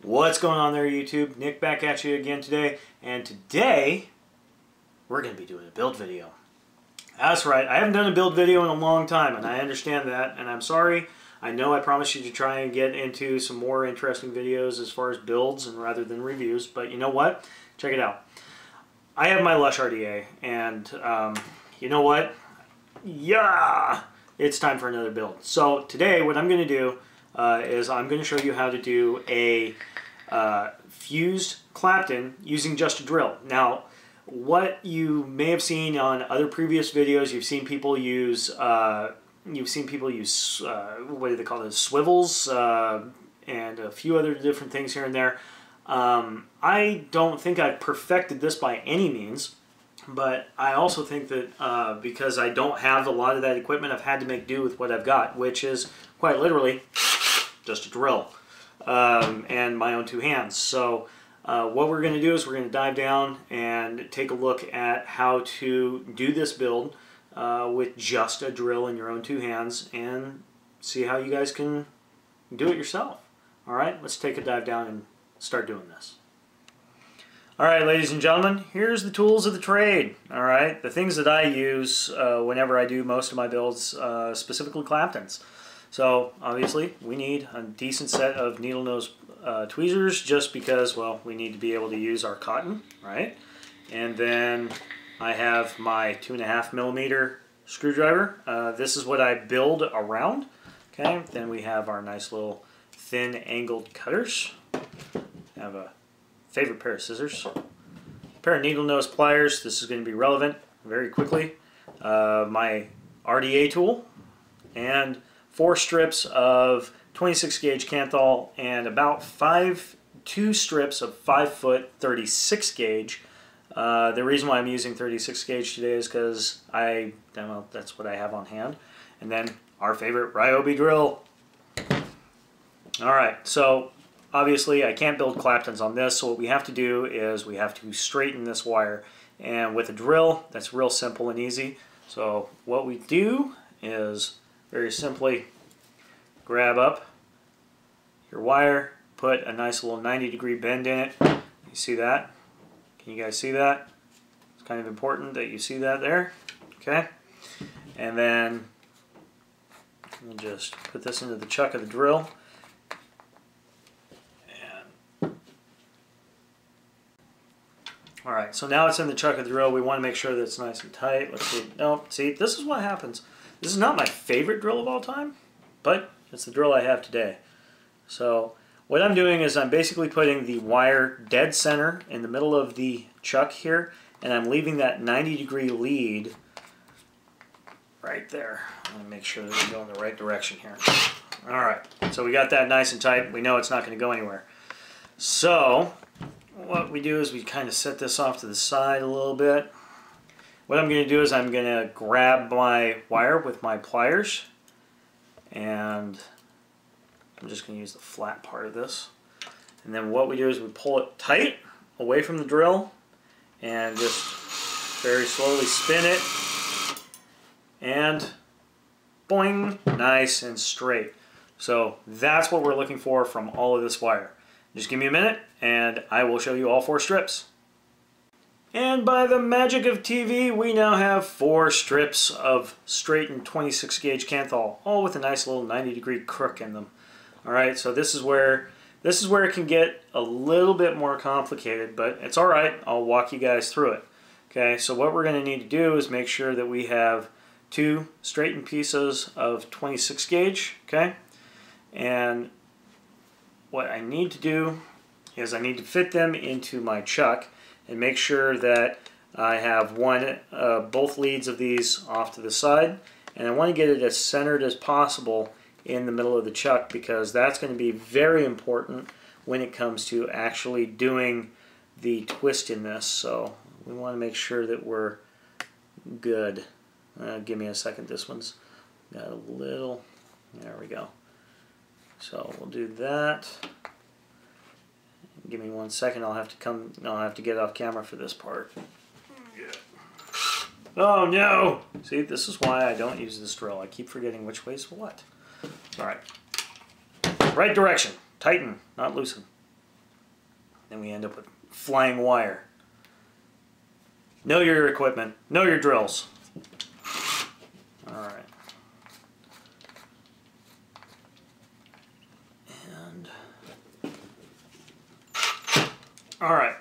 What's going on there, YouTube? Nick back at you again today, and today we're going to be doing a build video. That's right, I haven't done a build video in a long time, and I understand that, and I'm sorry. I know I promised you to try and get into some more interesting videos as far as builds and rather than reviews, but you know what? Check it out. I have my Lush RDA, and you know what? Yeah! It's time for another build. So today what I'm going to do is I'm going to show you how to do a fused Clapton using just a drill. Now, what you may have seen on other previous videos, you've seen people use what do they call those, swivels, and a few other different things here and there. I don't think I've perfected this by any means, but I also think that because I don't have a lot of that equipment, I've had to make do with what I've got, which is quite literally just a drill and my own two hands. So what we're going to do is we're going to dive down and take a look at how to do this build with just a drill in your own two hands and see how you guys can do it yourself. All right, let's take a dive down and start doing this. All right, ladies and gentlemen, here's the tools of the trade. All right, the things that I use whenever I do most of my builds, specifically Claptons. So obviously we need a decent set of needle nose tweezers just because, well, we need to be able to use our cotton, right? And then I have my 2.5mm screwdriver. This is what I build around. Okay, then we have our nice little thin angled cutters. I have a favorite pair of scissors. A pair of needle nose pliers. This is going to be relevant very quickly. My RDA tool and 4 strips of 26 gauge Canthal and about 2 strips of 5-foot 36 gauge. The reason why I'm using 36 gauge today is because well, that's what I have on hand. And then our favorite Ryobi drill. Alright, so obviously I can't build Claptons on this, so what we have to do is we have to straighten this wire. And with a drill, that's real simple and easy. So what we do is very simply grab up your wire, put a nice little 90-degree bend in it. You see that? Can you guys see that? It's kind of important that you see that there. Okay? And then we'll just put this into the chuck of the drill. Alright, so now it's in the chuck of the drill. We want to make sure that it's nice and tight. Let's see. No, see, this is what happens. This is not my favorite drill of all time, but it's the drill I have today. So what I'm doing is I'm basically putting the wire dead center in the middle of the chuck here, and I'm leaving that 90-degree lead right there. I'm going to make sure that we go in the right direction here. Alright, so we got that nice and tight. We know it's not going to go anywhere. So what we do is we kind of set this off to the side a little bit. What I'm going to do is I'm going to grab my wire with my pliers, and I'm just going to use the flat part of this. And then what we do is we pull it tight away from the drill and just very slowly spin it, and boing, nice and straight. So that's what we're looking for from all of this wire. Just give me a minute and I will show you all 4 strips. And by the magic of TV, we now have 4 strips of straightened 26 gauge Canthal, all with a nice little 90-degree crook in them. Alright, so this is where it can get a little bit more complicated, but it's alright, I'll walk you guys through it. Okay, so what we're going to need to do is make sure that we have 2 straightened pieces of 26 gauge, okay? And what I need to do is I need to fit them into my chuck and make sure that I have both leads of these off to the side, and I want to get it as centered as possible in the middle of the chuck because that's going to be very important when it comes to actually doing the twist in this. So we want to make sure that we're good. Give me a second, this one's got a little, there we go. So we'll do that. Give me 1 second. I'll have to get off camera for this part. Oh no! See, this is why I don't use this drill. I keep forgetting which way's what. Alright. Right direction. Tighten, not loosen. and we end up with flying wire. Know your equipment. Know your drills. Alright. Alright.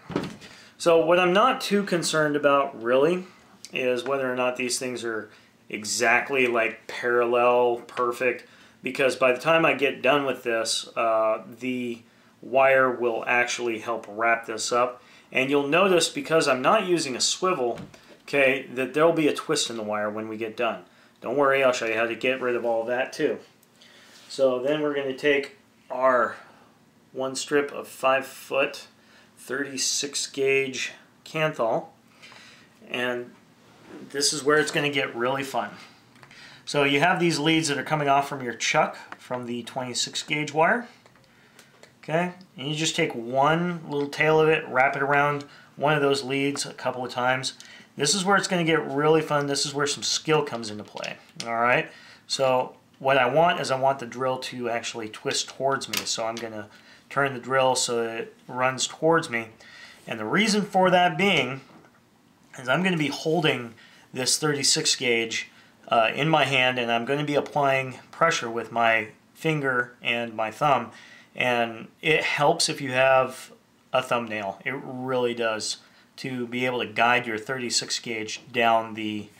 So what I'm not too concerned about really is whether or not these things are exactly like parallel, perfect, because by the time I get done with this, the wire will actually help wrap this up. And you'll notice, because I'm not using a swivel, okay, that there'll be a twist in the wire when we get done. Don't worry, I'll show you how to get rid of all of that too. So then we're going to take our one strip of 5-foot 36 gauge Canthal, and this is where it's going to get really fun. So you have these leads that are coming off from your chuck from the 26 gauge wire. Okay, and you just take one little tail of it, wrap it around one of those leads a couple of times. This is where it's going to get really fun. This is where some skill comes into play. Alright, so what I want is I want the drill to actually twist towards me. So I'm going to turn the drill so that it runs towards me. And the reason for that being is I'm going to be holding this 36 gauge in my hand, and I'm going to be applying pressure with my finger and my thumb. And it helps if you have a thumbnail. It really does, to be able to guide your 36 gauge down the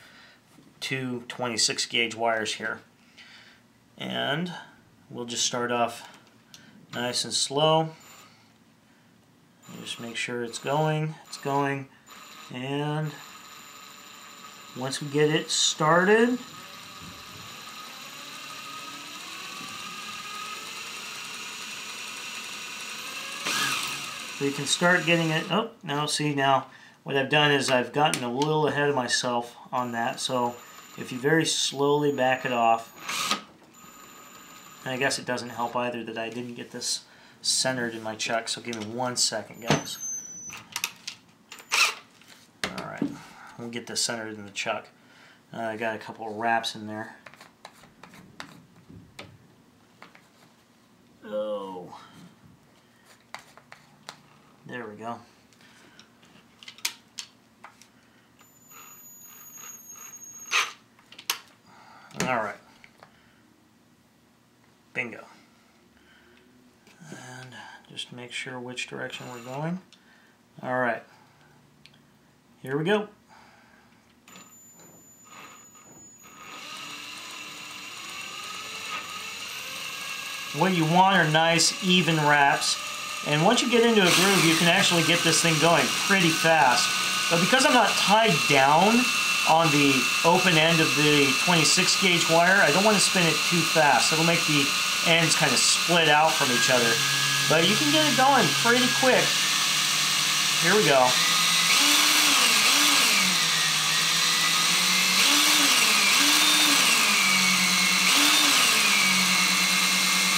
two 26 gauge wires here. And we'll just start off nice and slow. Just make sure it's going, and once we get it started, we can start getting it. Oh, now see, now what I've done is I've gotten a little ahead of myself on that. So if you very slowly back it off, and I guess it doesn't help either that I didn't get this centered in my chuck, so give me 1 second, guys. Alright, we'll get this centered in the chuck. I got a couple of wraps in there. Oh, there we go. Alright. Bingo. And just make sure which direction we're going. Alright. Here we go. What you want are nice, even wraps. And once you get into a groove, you can actually get this thing going pretty fast. But because I'm not tied down on the open end of the 26 gauge wire, I don't want to spin it too fast. It'll make the ends kind of split out from each other. But you can get it going pretty quick. Here we go.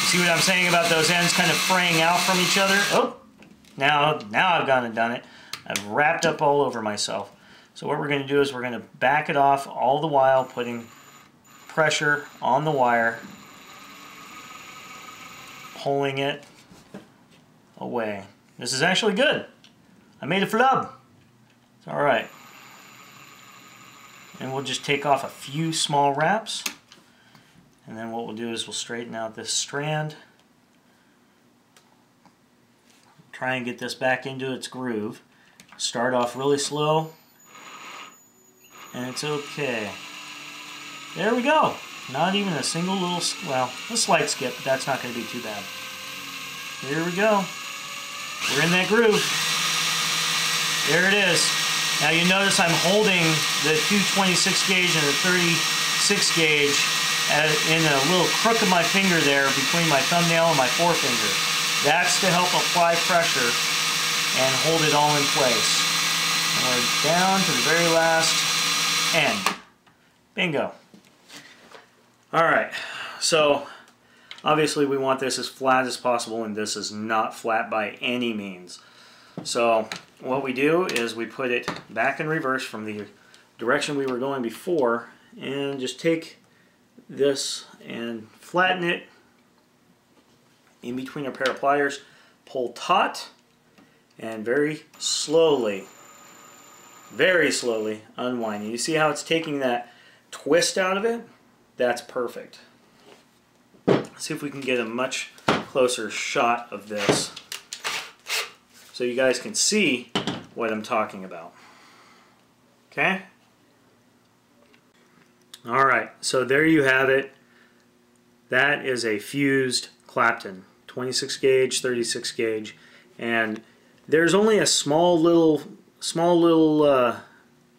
You see what I'm saying about those ends kind of fraying out from each other? Oh, now I've gone and done it. I've wrapped up all over myself. So what we're going to do is we're going to back it off all the while putting pressure on the wire, pulling it away. This is actually good. I made a flub. It's alright. And we'll just take off a few small wraps. And then what we'll do is we'll straighten out this strand. Try and get this back into its groove. Start off really slow. And it's okay. There we go. Not even a single little, well, a slight skip, but that's not going to be too bad. Here we go. We're in that groove. There it is. Now you notice I'm holding the 226 gauge and the 36 gauge in a little crook of my finger there between my thumbnail and my forefinger. That's to help apply pressure and hold it all in place. And we're down to the very last end. Bingo. Alright, so obviously we want this as flat as possible, and this is not flat by any means. So what we do is we put it back in reverse from the direction we were going before, and just take this and flatten it in between a pair of pliers, pull taut, and very slowly unwinding. You see how it's taking that twist out of it? That's perfect. Let's see if we can get a much closer shot of this so you guys can see what I'm talking about. Okay? Alright, so there you have it. That is a fused Clapton, 26 gauge, 36 gauge, and there's only a small little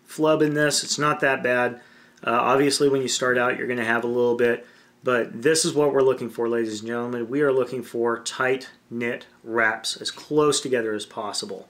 flub in this. It's not that bad. Obviously when you start out you're going to have a little bit, but this is what we're looking for, ladies and gentlemen. We are looking for tight knit wraps as close together as possible.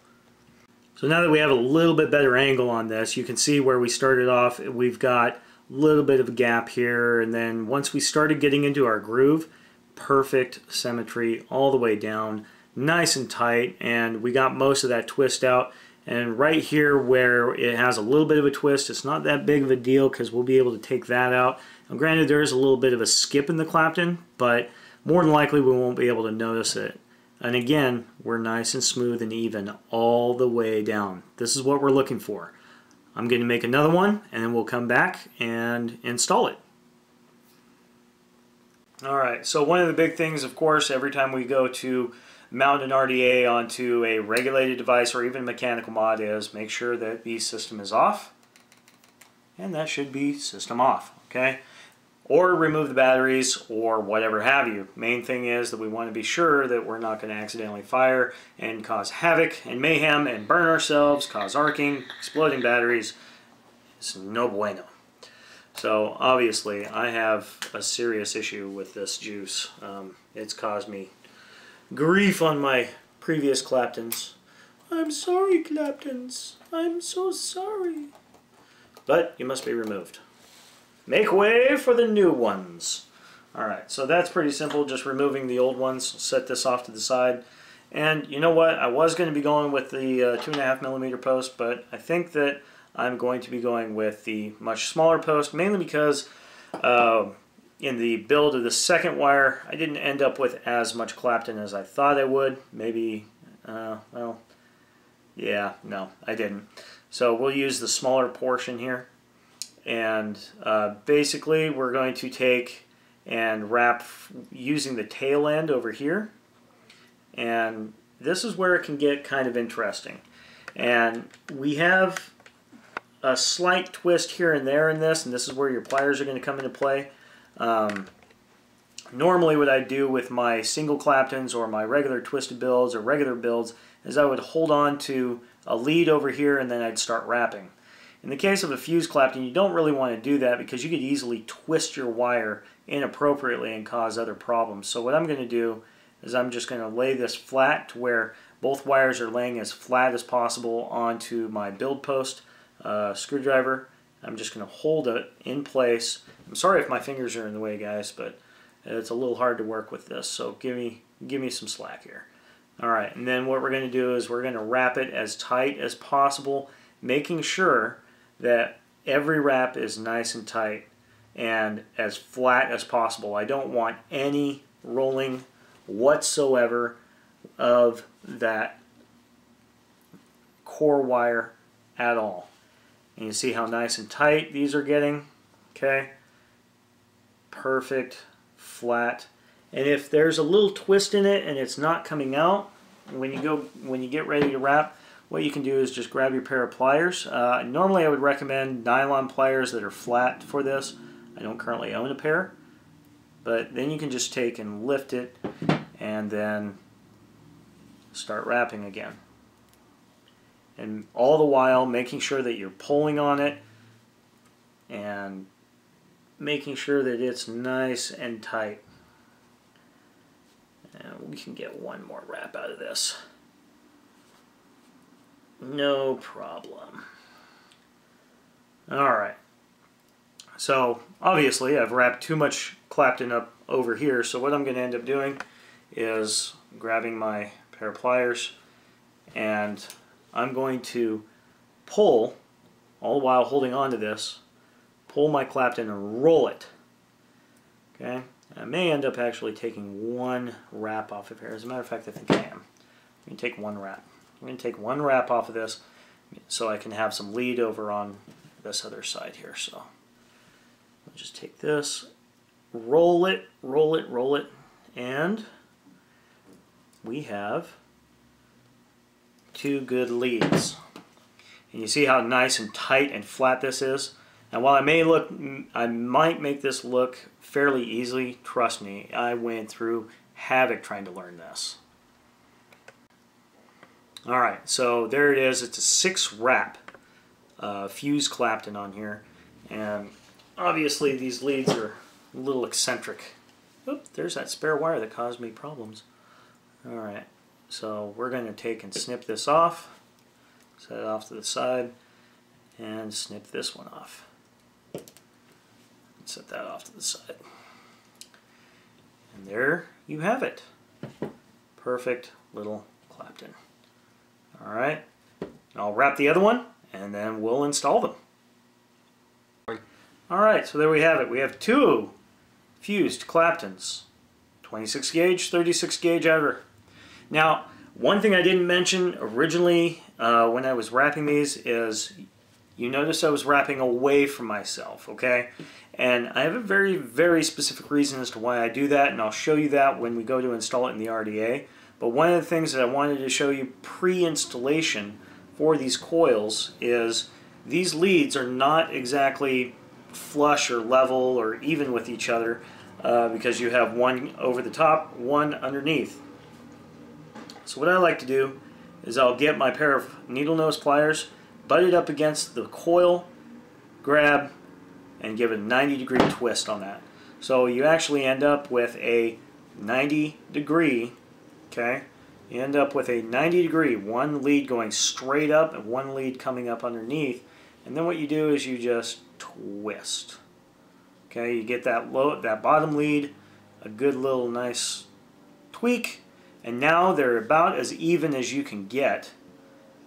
So now that we have a little bit better angle on this, you can see where we started off. We've got a little bit of a gap here, and then once we started getting into our groove, perfect symmetry all the way down, nice and tight, and we got most of that twist out. And right here where it has a little bit of a twist, it's not that big of a deal because we'll be able to take that out. Now, granted, there is a little bit of a skip in the Clapton, but more than likely we won't be able to notice it. And again, we're nice and smooth and even all the way down. This is what we're looking for. I'm going to make another one, and then we'll come back and install it. Alright, so one of the big things, of course, every time we go to mount an RDA onto a regulated device or even a mechanical mod, is make sure that the system is off. And that should be system off, okay? Or remove the batteries or whatever have you. Main thing is that we want to be sure that we're not going to accidentally fire and cause havoc and mayhem and burn ourselves, cause arcing, exploding batteries. It's no bueno. So obviously I have a serious issue with this juice. It's caused me grief on my previous Claptons. I'm sorry, Claptons. I'm so sorry. But you must be removed. Make way for the new ones. Alright, so that's pretty simple, just removing the old ones. Set this off to the side. And you know what, I was going to be going with the 2.5mm post, but I think that I'm going to be going with the much smaller post, mainly because in the build of the second wire, I didn't end up with as much Clapton as I thought I would. Maybe, well, yeah, no, I didn't. So we'll use the smaller portion here. And basically we're going to take and wrap using the tail end over here. And this is where it can get kind of interesting. And we have a slight twist here and there in this, and this is where your pliers are going to come into play. Normally what I do with my single Claptons or my regular twisted builds or regular builds is I would hold on to a lead over here and then I'd start wrapping. In the case of a fused Clapton, you don't really want to do that because you could easily twist your wire inappropriately and cause other problems. So what I'm going to do is I'm just going to lay this flat to where both wires are laying as flat as possible onto my build post screwdriver. I'm just going to hold it in place. I'm sorry if my fingers are in the way, guys, but it's a little hard to work with this, so give me some slack here. Alright, and then what we're going to do is we're going to wrap it as tight as possible, making sure that every wrap is nice and tight and as flat as possible. I don't want any rolling whatsoever of that core wire at all. And you see how nice and tight these are getting, okay? Perfect, flat. And if there's a little twist in it and it's not coming out, when you get ready to wrap, what you can do is just grab your pair of pliers. Normally I would recommend nylon pliers that are flat for this. I don't currently own a pair. But then you can just take and lift it and then start wrapping again. And all the while making sure that you're pulling on it and making sure that it's nice and tight. And we can get one more wrap out of this. No problem. Alright. So, obviously, I've wrapped too much Clapton up over here, so what I'm going to end up doing is grabbing my pair of pliers, and I'm going to pull, all the while holding on to this, pull my Clapton and roll it. Okay? I may end up actually taking one wrap off of here. As a matter of fact, I think I am. I'm going to take one wrap. I'm going to take one wrap off of this so I can have some lead over on this other side here. So I'll just take this, roll it, roll it, roll it, and we have 2 good leads. And you see how nice and tight and flat this is? And while I might make this look fairly easily, trust me, I went through havoc trying to learn this. Alright, so there it is. It's a 6 wrap fused Clapton on here. And obviously these leads are a little eccentric. Oop, there's that spare wire that caused me problems. Alright, so we're going to take and snip this off. Set it off to the side. And snip this one off. Set that off to the side. And there you have it. Perfect little Clapton. Alright, I'll wrap the other one and then we'll install them. Alright, so there we have it. We have 2 fused Claptons. 26 gauge, 36 gauge outer. Now, one thing I didn't mention originally when I was wrapping these is you notice I was wrapping away from myself, okay? And I have a very, very specific reason as to why I do that, and I'll show you that when we go to install it in the RDA. But one of the things that I wanted to show you pre-installation for these coils is these leads are not exactly flush or level or even with each other because you have one over the top, one underneath. So what I like to do is I'll get my pair of needle nose pliers, butt it up against the coil, grab, and give it a 90-degree twist on that. So you actually end up with a 90-degree, okay? You end up with a 90-degree, one lead going straight up and one lead coming up underneath. And then what you do is you just twist. Okay, you get that bottom lead, a good little nice tweak, and now they're about as even as you can get.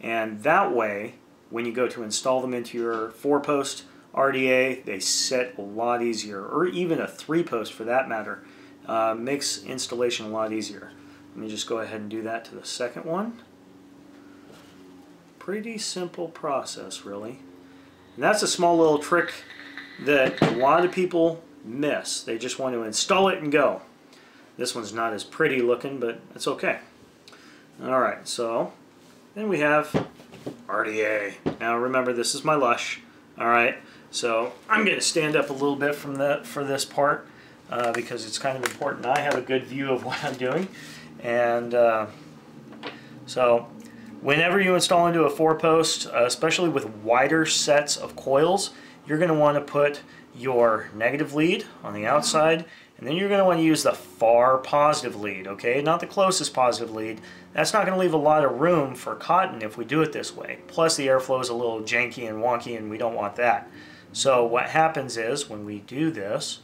And that way, when you go to install them into your 4-post RDA, they sit a lot easier, or even a 3-post for that matter. Makes installation a lot easier. Let me just go ahead and do that to the second one. Pretty simple process, really. And that's a small little trick that a lot of people miss. They just want to install it and go. This one's not as pretty looking, but it's okay. Alright, so then we have RDA. Now remember, this is my lush. Alright, so I'm going to stand up a little bit for this part because it's kind of important I have a good view of what I'm doing. And so whenever you install into a 4-post, especially with wider sets of coils, you're going to want to put your negative lead on the outside, and then you're going to want to use the far positive lead, okay? Not the closest positive lead. That's not going to leave a lot of room for cotton if we do it this way. Plus the airflow is a little janky and wonky, and we don't want that. So what happens is when we do this,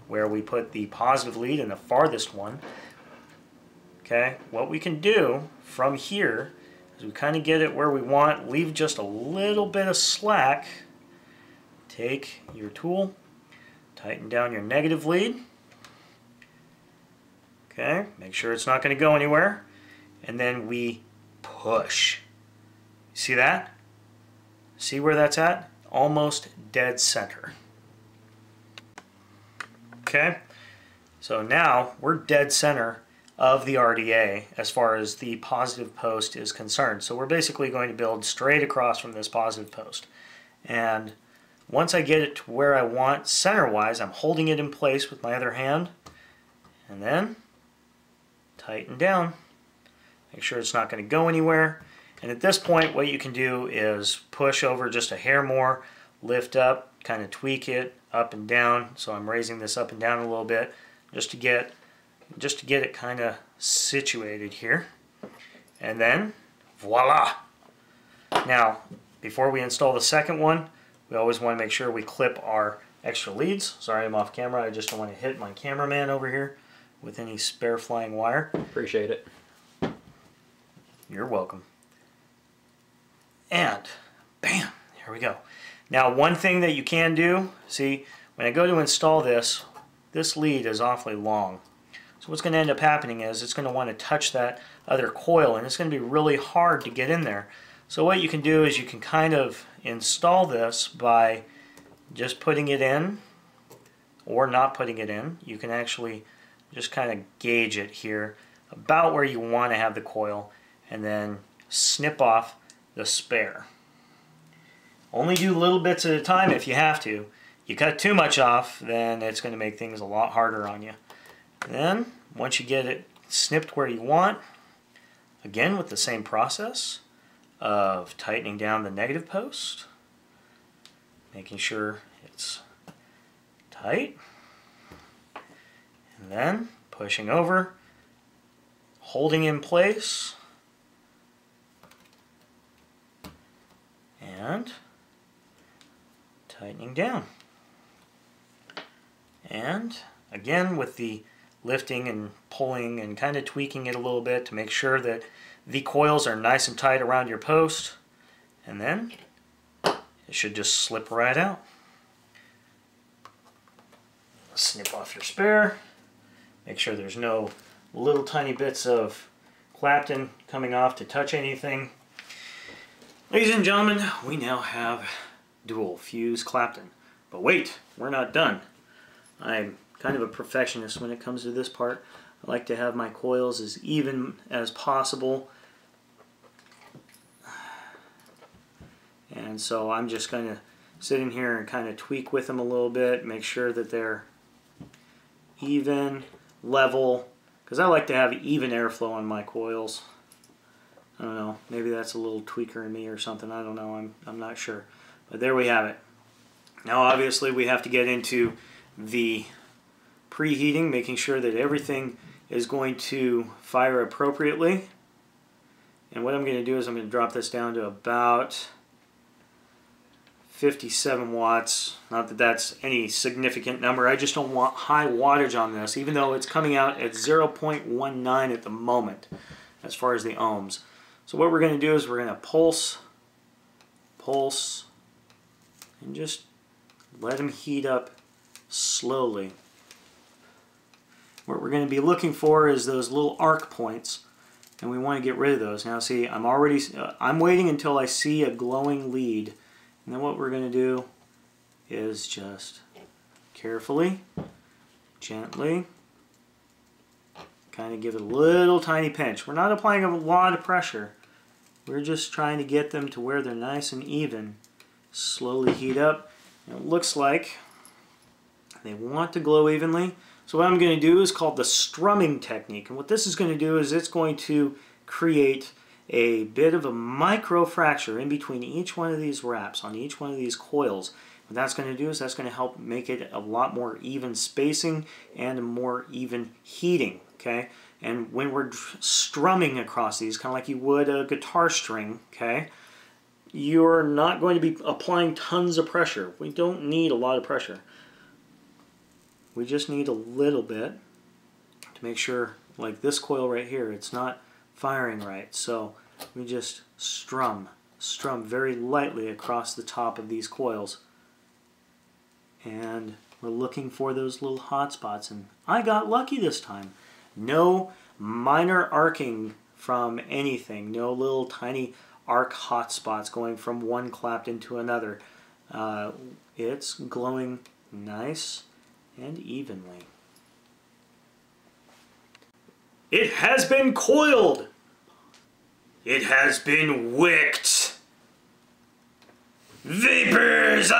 where we put the positive lead in the farthest one, okay, what we can do from here is we kind of get it where we want, leave just a little bit of slack, take your tool, tighten down your negative lead, okay, make sure it's not going to go anywhere, and then we push. See that? See where that's at? Almost dead center. Okay, so now we're dead center of the RDA as far as the positive post is concerned. So we're basically going to build straight across from this positive post. And once I get it to where I want center-wise, I'm holding it in place with my other hand, and then tighten down. Make sure it's not going to go anywhere. And at this point, what you can do is push over just a hair more, lift up, kind of tweak it up and down. So I'm raising this up and down a little bit just to get it kind of situated here. And then, voila! Now, before we install the second one, we always want to make sure we clip our extra leads. Sorry, I'm off camera. I just don't want to hit my cameraman over here with any spare flying wire. Appreciate it. You're welcome. And, bam! Here we go. Now, one thing that you can do, see, when I go to install this, this lead is awfully long. So what's going to end up happening is it's going to want to touch that other coil, and it's going to be really hard to get in there. So what you can do is you can kind of install this by just putting it in or not putting it in. You can actually just kind of gauge it here about where you want to have the coil, and then snip off the spare. Only do little bits at a time if you have to. You cut too much off, then it's going to make things a lot harder on you. And then, once you get it snipped where you want, again with the same process of tightening down the negative post, making sure it's tight, and then pushing over, holding in place, and tightening down. And again with the lifting and pulling and kind of tweaking it a little bit to make sure that the coils are nice and tight around your post, and then it should just slip right out. Snip off your spare. Make sure there's no little tiny bits of Clapton coming off to touch anything. Ladies and gentlemen, we now have dual fuse Clapton. But wait, we're not done. I'm kind of a perfectionist when it comes to this part. I like to have my coils as even as possible. And so I'm just going to sit in here and kind of tweak with them a little bit, make sure that they're even, level, because I like to have even airflow on my coils. I don't know, maybe that's a little tweaker in me or something, I don't know, I'm not sure. But there we have it. Now obviously we have to get into the preheating, making sure that everything is going to fire appropriately. And what I'm going to do is I'm going to drop this down to about 57 watts. Not that that's any significant number, I just don't want high wattage on this, even though it's coming out at 0.19 at the moment as far as the ohms. So what we're going to do is we're going to pulse, and just let them heat up slowly. What we're going to be looking for is those little arc points, and we want to get rid of those. Now see, I'm waiting until I see a glowing lead, and then what we're going to do is just carefully, gently, kind of give it a little tiny pinch. We're not applying a lot of pressure. We're just trying to get them to where they're nice and even. Slowly heat up. And it looks like they want to glow evenly. So what I'm going to do is called the strumming technique. And what this is going to do is it's going to create a bit of a micro fracture in between each one of these wraps on each one of these coils. What that's going to do is that's going to help make it a lot more even spacing and a more even heating. Okay, and when we're strumming across these, kind of like you would a guitar string, okay, you're not going to be applying tons of pressure. We don't need a lot of pressure. We just need a little bit to make sure, like this coil right here, it's not firing right. So we just strum very lightly across the top of these coils. And we're looking for those little hot spots, and I got lucky this time. No minor arcing from anything, no little tiny arc hot spots going from one Clapton to another. It's glowing nice and evenly. It has been coiled. It has been wicked. Vapors!